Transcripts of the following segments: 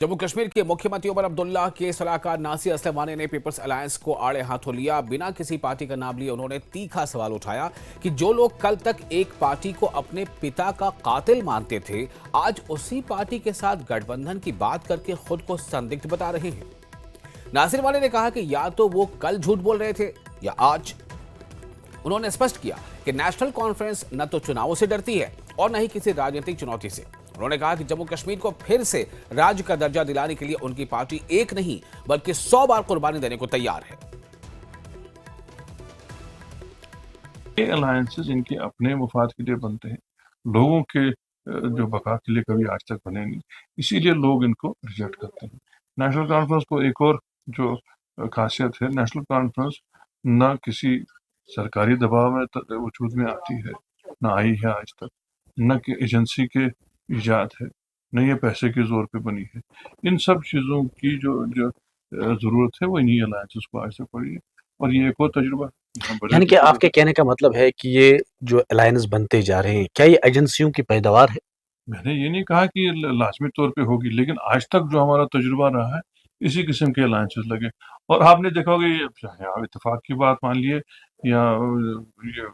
जम्मू कश्मीर के मुख्यमंत्री उमर अब्दुल्ला के सलाहकार नासिर असलम वानी ने पीपल्स अलायंस को आड़े हाथों लिया। बिना किसी पार्टी का नाम लिए उन्होंने तीखा सवाल उठाया कि जो लोग कल तक एक पार्टी को अपने पिता का कातिल मानते थे, आज उसी पार्टी के साथ गठबंधन की बात करके खुद को संदिग्ध बता रहे हैं। नासिर वानी ने कहा कि या तो वो कल झूठ बोल रहे थे या आज। उन्होंने स्पष्ट किया कि नेशनल कॉन्फ्रेंस न तो चुनावों से डरती है और न ही किसी राजनीतिक चुनौती से। उन्होंने कहा कि जम्मू कश्मीर को फिर से राज्य का दर्जा दिलाने के लिए उनकी पार्टी एक नहीं बल्कि 100 बार कुर्बानी देने को तैयार है। ये अलायंसेस इनके अपने मुफाद के लिए बनते हैं, लोगों के जो बका के लिए कभी आज तक बने नहीं, इसीलिए लोग इनको रिजेक्ट करते हैं। नेशनल कॉन्फ्रेंस को एक और जो खासियत है, नेशनल कॉन्फ्रेंस न किसी सरकारी दबाव में वजूद में आती है, न आई है आज तक, न कि एजेंसी के इजाद है, न ये पैसे के जोर पे बनी है। इन सब चीज़ों की जो ज़रूरत है वो इन्हीं अलायंसेस को आज तक पड़ी है, और ये एक और तजुर्बा यानी कि आपके कहने का मतलब है कि ये जो अलायंस बनते जा रहे हैं, क्या ये एजेंसियों की पैदावार है? मैंने ये नहीं कहा कि ये लाजमी तौर पे होगी, लेकिन आज तक जो हमारा तजुर्बा रहा है इसी किस्म के अलायंसेस लगे। और आपने देखा होगा, ये चाहे आप इत्तेफाक की बात मान लिए या ये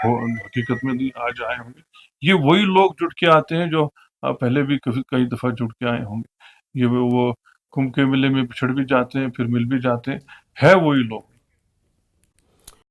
हकीकत में भी आज आए होंगे, ये वही लोग जुट के आते हैं जो पहले भी कई दफ़ा जुट के आए होंगे। ये वो कुंभ के मेले में बिछड़ भी जाते हैं, फिर मिल भी जाते हैं, है वही लोग।